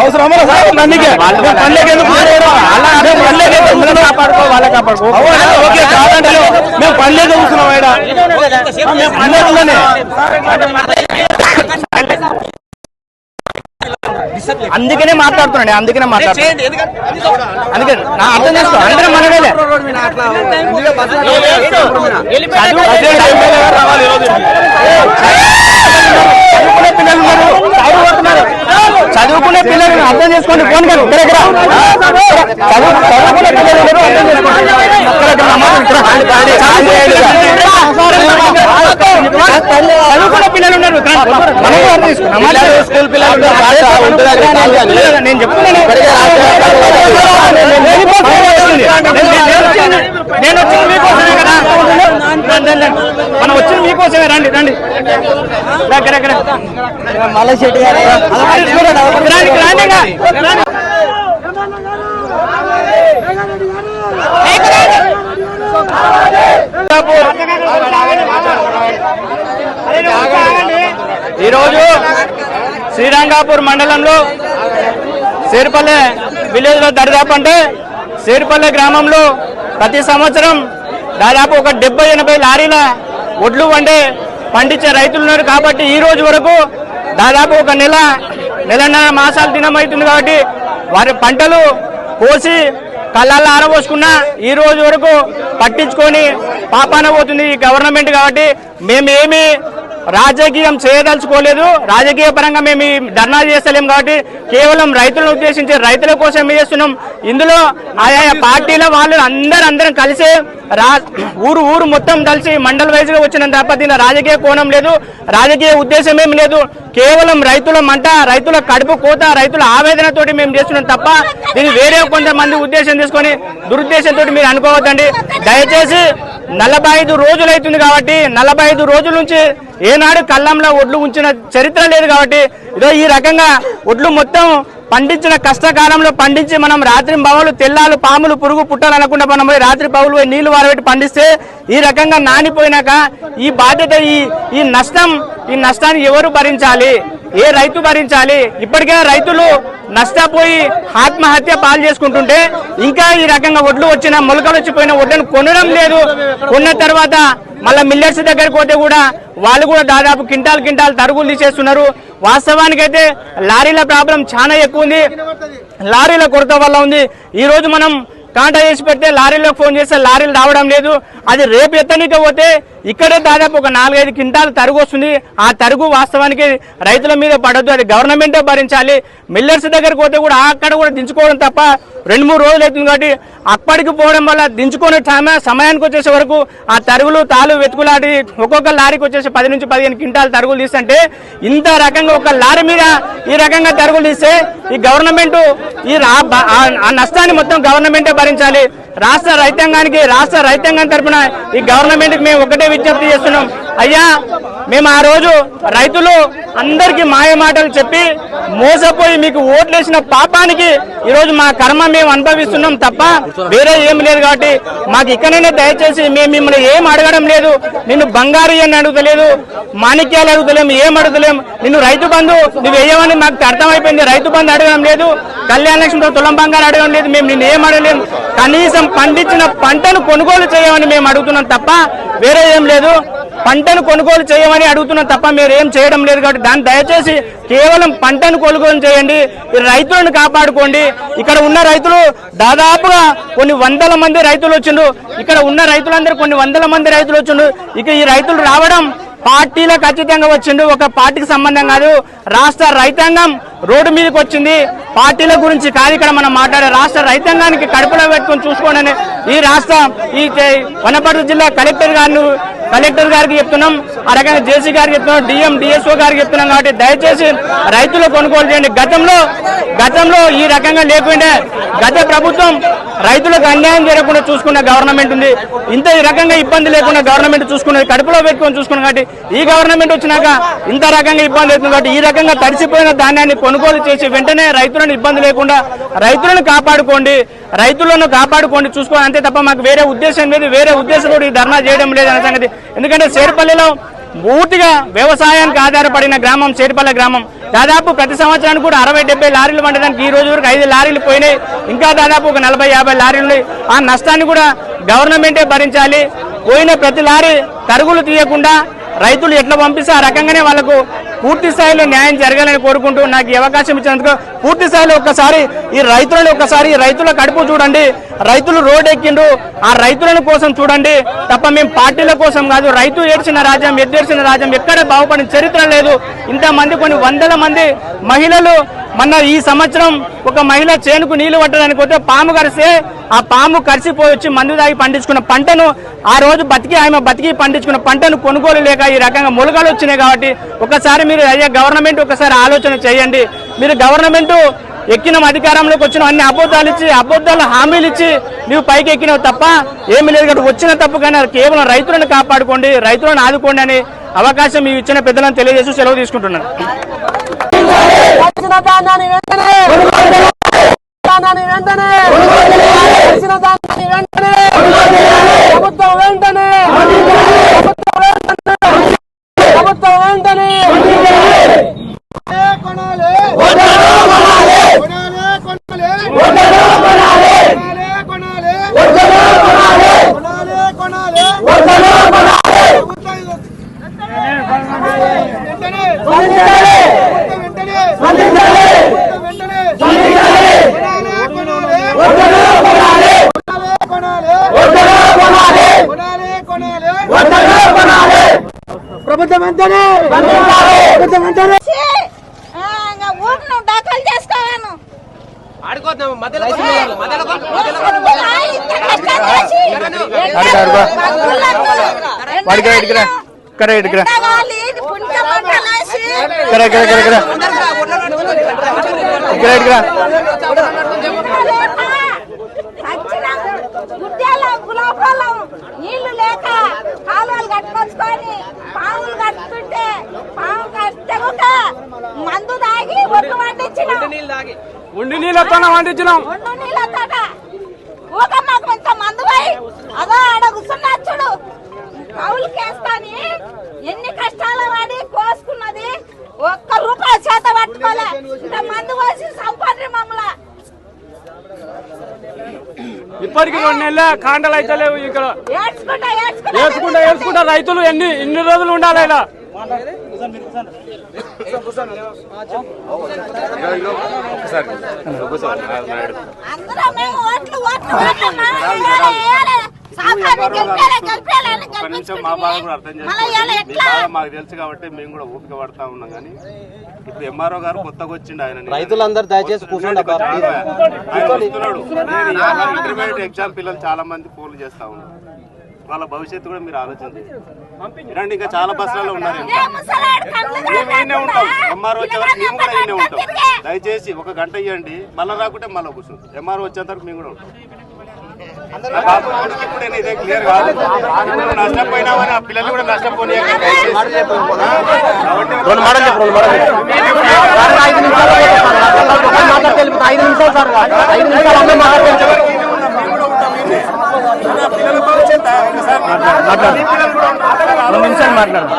అవసరమా కాపాడుకో వాళ్ళ కాపాడుకో ఓకే కాదంటే మేము పనిలేక చూస్తున్నాం అందుకనే మాట్లాడుతున్నాండి అందుకనే అందుకే నా అర్థం చేసుకో అందరం మనమే చదువుకునే పిల్లలు అర్థం చేసుకోండి ఫోన్ గారు చదువుకునే పిల్లలు అర్థం చేసుకోండి చదువుకునే పిల్లలు ఉన్నారు స్కూల్ పిల్లలు నేను చెప్తున్నాను నేను వచ్చింది మీకోసమే కదా మనం వచ్చింది మీకోసమే రండి రండి దగ్గర మళ్ళీ శెట్టి గారు ఈరోజు శ్రీరంగాపూర్ మండలంలో సేర్పల్లె విలేజ్ లో దరిదాపు అంటే సేర్పల్లె గ్రామంలో ప్రతి సంవత్సరం దాదాపు ఒక 70-80 లారీల ఒడ్లు పండించే రైతులు ఉన్నారు. కాబట్టి ఈ రోజు వరకు దాదాపు ఒక నెలన్నర మాసాలు దినమవుతుంది. కాబట్టి వారి పంటలు కోసి కళ్ళల్లో ఆరబోసుకున్న ఈ రోజు వరకు పట్టించుకొని పాపాన పోతుంది ఈ గవర్నమెంట్. కాబట్టి మేమేమి రాజకీయం చేయదలుచుకోలేదు, రాజకీయ పరంగా మేము ధర్నా చేస్తలేం. కాబట్టి కేవలం రైతులను ఉద్దేశించి రైతుల కోసం చేస్తున్నాం. ఇందులో ఆయా పార్టీల వాళ్ళు అందరం కలిసి ఊరు మొత్తం కలిసి మండల వైజ్గా వచ్చిన తప్ప దీని రాజకీయ కోణం లేదు, రాజకీయ ఉద్దేశం ఏమి లేదు. కేవలం రైతుల మంట, రైతుల కడుపు కోత, రైతుల ఆవేదనతోటి మేము చేస్తున్నాం తప్ప దీన్ని వేరే కొంతమంది ఉద్దేశం తీసుకొని దురుద్దేశంతో మీరు అనుకోవద్దండి. దయచేసి 45 రోజులు అవుతుంది కాబట్టి 45 రోజుల నుంచి ఏనాడు కళ్ళంలో ఒడ్లు ఉంచిన చరిత్ర లేదు. కాబట్టి ఇదో ఈ రకంగా ఒడ్లు మొత్తం పండించిన కష్టకాలంలో పండించి మనం రాత్రి బవలు తెల్లాలు పాములు పురుగు పుట్టాలు అనకుండా మనం రాత్రి పౌలు నీళ్లు వారబెట్టి పండిస్తే ఈ రకంగా నానిపోయినాక ఈ బాధ్యత ఈ నష్టాన్ని ఎవరు భరించాలి? ఏ రైతు భరించాలి? ఇప్పటికే రైతులు నష్టపోయి ఆత్మహత్య పాలు చేసుకుంటుంటే ఇంకా ఈ రకంగా ఒడ్లు వచ్చిన మొలకలు వచ్చిపోయిన ఒడ్లను కొనడం లేదు. కొన్న తర్వాత మళ్ళీ మిల్లర్స్ దగ్గరికి పోతే కూడా వాళ్ళు కూడా దాదాపు కింటాల్ తరుగులు తీసేస్తున్నారు. వాస్తవానికైతే లారీల ప్రాబ్లం చాలా ఎక్కువ ఉంది, లారీల కొరత వల్ల ఉంది. ఈ రోజు మనం కాంటా చేసి పెడితే లారీలోకి ఫోన్ చేస్తే లారీలు రావడం లేదు. అది రేపు ఎత్తనీక పోతే ఇక్కడే దాదాపు ఒక 4-5 క్వింటాలు తరుగు వస్తుంది. ఆ తరుగు వాస్తవానికి రైతుల మీద పడద్దు, అది గవర్నమెంటే భరించాలి. మిల్లర్స్ దగ్గరికి పోతే కూడా అక్కడ కూడా దించుకోవడం తప్ప 2-3 రోజులు అవుతుంది. కాబట్టి అప్పటికి పోవడం వల్ల దించుకునే సమయానికి వచ్చేసే వరకు ఆ తరుగులు తాలు వెతుకులాడి ఒక్కొక్క లారీకి వచ్చేసి 10-15 క్వింటాలు తరుగులు తీస్తుంటే ఇంత రకంగా ఒక లారీ మీద ఈ రకంగా తరుగులు తీస్తే ఈ గవర్నమెంట్ ఆ నష్టాన్ని మొత్తం గవర్నమెంటే భరించాలి. రాష్ట్ర రైతాంగం తరఫున ఈ గవర్నమెంట్ కి మేము ఒకటే విజ్ఞప్తి చేస్తున్నాం. అయ్యా, మేము ఆ రోజు రైతులు అందరికీ మాయ మాటలు చెప్పి మోసపోయి మీకు ఓట్లేసిన పాపానికి ఈరోజు మా కర్మ మేము అనుభవిస్తున్నాం తప్ప వేరే ఏమి లేదు. కాబట్టి మాకు ఇక్కడనే దయచేసి మేము మిమ్మల్ని ఏం అడగడం లేదు. నిన్ను బంగారు అని అడుగుతలేదు, మాణిక్యాలు అడుగుతలేము, ఏం అడుగుతలేము. నిన్ను రైతు బంధు నువ్వు వేయమని మాకు అర్థమైపోయింది. రైతు బంధు అడగడం లేదు, కళ్యాణ లక్ష్మితో తులం బంగారు అడగడం లేదు. మేము నిన్ను ఏం అడగలేము. కనీసం పండించిన పంటను కొనుగోలు చేయమని మేము అడుగుతున్నాం తప్ప వేరే ఏం లేదు. పంటను కొనుగోలు చేయమని అడుగుతున్నాం తప్ప మీరు ఏం చేయడం లేదు. కాబట్టి దాన్ని దయచేసి కేవలం పంటను కొనుగోలు చేయండి, రైతులను కాపాడుకోండి. ఇక్కడ ఉన్న రైతులు దాదాపుగా కొన్ని 100 మంది రైతులు వచ్చిండ్రు. ఇక్కడ ఉన్న రైతులందరూ కొన్ని 100 మంది రైతులు వచ్చిండ్రు. ఇక ఈ రైతులు రావడం పార్టీలో ఖచ్చితంగా వచ్చిండు, ఒక పార్టీకి సంబంధం కాదు. రాష్ట్ర రైతాంగం రోడ్డు మీదకి వచ్చింది, పార్టీల గురించి కాదు ఇక్కడ మనం మాట్లాడే. రాష్ట్ర రైతాంగానికి కడుపులో పెట్టుకుని చూసుకోండి. ఈ వనపర్తి జిల్లా కలెక్టర్ గారికి చెప్తున్నాం, ఆ రకంగా జేసీ గారికి చెప్తున్నాం, డిఎం డిఎస్ఓ గారికి చెప్తున్నాం. కాబట్టి దయచేసి రైతులు కొనుగోలు చేయండి. గతంలో ఈ రకంగా లేకుంటే గత ప్రభుత్వం రైతులకు అన్యాయం జరగకుండా చూసుకున్న గవర్నమెంట్ ఉంది. ఇంత ఈ రకంగా ఇబ్బంది లేకుండా గవర్నమెంట్ చూసుకున్నది, కడుపులో పెట్టుకొని చూసుకున్నాం. కాబట్టి ఈ గవర్నమెంట్ వచ్చినాక ఇంత రకంగా ఇబ్బంది అవుతుంది. కాబట్టి ఈ రకంగా తడిసిపోయిన ధాన్యాన్ని కొనుగోలు చేసి వెంటనే రైతులను ఇబ్బంది లేకుండా రైతులను కాపాడుకోండి చూసుకోవాలి అంతే తప్ప మాకు వేరే ఉద్దేశం లేదు. వేరే ఉద్దేశంతో ఈ ధర్నా చేయడం లేదు అనే సంగతి. ఎందుకంటే సేర్పల్లిలో పూర్తిగా వ్యవసాయానికి ఆధారపడిన గ్రామం సేర్పల్లె గ్రామం. దాదాపు ప్రతి సంవత్సరానికి కూడా 60-70 లారీలు పండడానికి ఈ రోజు వరకు 5 లారీలు పోయినాయి. ఇంకా దాదాపు ఒక 40-50 లారీలు ఉన్నాయి. ఆ నష్టాన్ని కూడా గవర్నమెంటే భరించాలి. పోయిన ప్రతి లారీ తరుగులు తీయకుండా రైతులు ఎట్లా పంపిస్తే ఆ రకంగానే వాళ్ళకు పూర్తి స్థాయిలో న్యాయం జరగాలని కోరుకుంటూ నాకు ఈ అవకాశం ఇచ్చినందుకు పూర్తి స్థాయిలో ఒక్కసారి ఈ రైతుల కడుపు చూడండి. రైతులు రోడ్ ఎక్కిండ్రు, ఆ రైతులను కోసం చూడండి తప్ప మేము పార్టీల కోసం కాదు. రైతు ఏడ్చిన రాజ్యం, ఎద్దేడ్చిన రాజ్యం ఎక్కడ బాగుపడిన చరిత్ర లేదు. ఇంతమంది కొన్ని వందల మంది మహిళలు మొన్న ఈ సంవత్సరం ఒక మహిళ చేనుకు నీళ్లు పట్టడానికి పోతే పాము కరిస్తే ఆ పాము కరిసిపోయి వచ్చి మందు దాగి పండించుకున్న పంటను ఆ రోజు ఆమె బతికి పండించుకున్న పంటను కొనుగోలు లేక ఈ రకంగా మొలకలు వచ్చినాయి. కాబట్టి ఒకసారి మీరు అయ్యా గవర్నమెంట్ ఒకసారి ఆలోచన చేయండి. మీరు గవర్నమెంట్ ఎక్కిన అధికారంలోకి వచ్చిన అన్ని అబద్ధాలు హామీలు ఇచ్చి నువ్వు పైకి ఎక్కినావు తప్ప ఏమి లేదు. కాబట్టి వచ్చిన తప్పు కానీ కేవలం రైతులను కాపాడుకోండి, రైతులను ఆదుకోండి అని అవకాశం ఈ ఇచ్చిన పెద్దలను తెలియజేస్తూ సెలవు తీసుకుంటున్నాను. దాఖలు చేసుకోవాను నీళ్లు లేక కాలువలు కట్టుకొచ్చుకొని పాములు కట్టుకుంటే పాము కట్టక మందు తాగి ఒట్టు ఉండి నీళ్ళతో వండించినాం. ఊక మాకు ఇంత మందు పోయి అదో ఆడ కూర్చున్నా చూడు కౌలుకేసుకొని ఎన్ని కష్టాలు పడి కోసుకున్నది. ఒక్క రూపాయి చేత పట్టుకోలే. ఇంత మందు పోసి సంపాదన మమ్మల్ని ఇప్పటికి 2 నెలల కాండలు అయితే లేవు. ఇక్కడ ఏడ్చుకుంటా రైతులు ఎన్ని రోజులు ఉండాలి ఇలా? మాకు తెలుసు కాబట్టి మేము కూడా ఓపిక పడతా ఉన్నాం. కానీ ఇప్పుడు ఎంఆర్ఓ గారు కొత్తగా వచ్చిండు. ఆయన రైతులందరూ దయచేసి కూర్చోండి. ఇంటర్మీడియట్ ఎగ్జామ్ పిల్లలు చాలా మంది ఫోన్లు చేస్తా ఉన్నారు. వాళ్ళ భవిష్యత్తు కూడా మీరు ఆలోచించండి. ఇలాంటి ఇంకా చాలా బస్సులలో ఉన్నారు. మేము ఈయనే ఉంటాం. ఎంఆర్ఓ వచ్చే వరకు మేము కూడా ఈయనే ఉంటాం. దయచేసి 1 గంట ఇవ్వండి. మళ్ళీ రాకుంటే మళ్ళీ కూర్చుంటాం. ఎంఆర్ఓ వచ్చేంత వరకు మేము కూడా ఉంటాం. బాబు ఇప్పుడు ఇదే క్లియర్ కాదు. నష్టపోయినా ఆ పిల్లలు కూడా నష్టపోయి నిమిషాలు మాట్లాడాలి.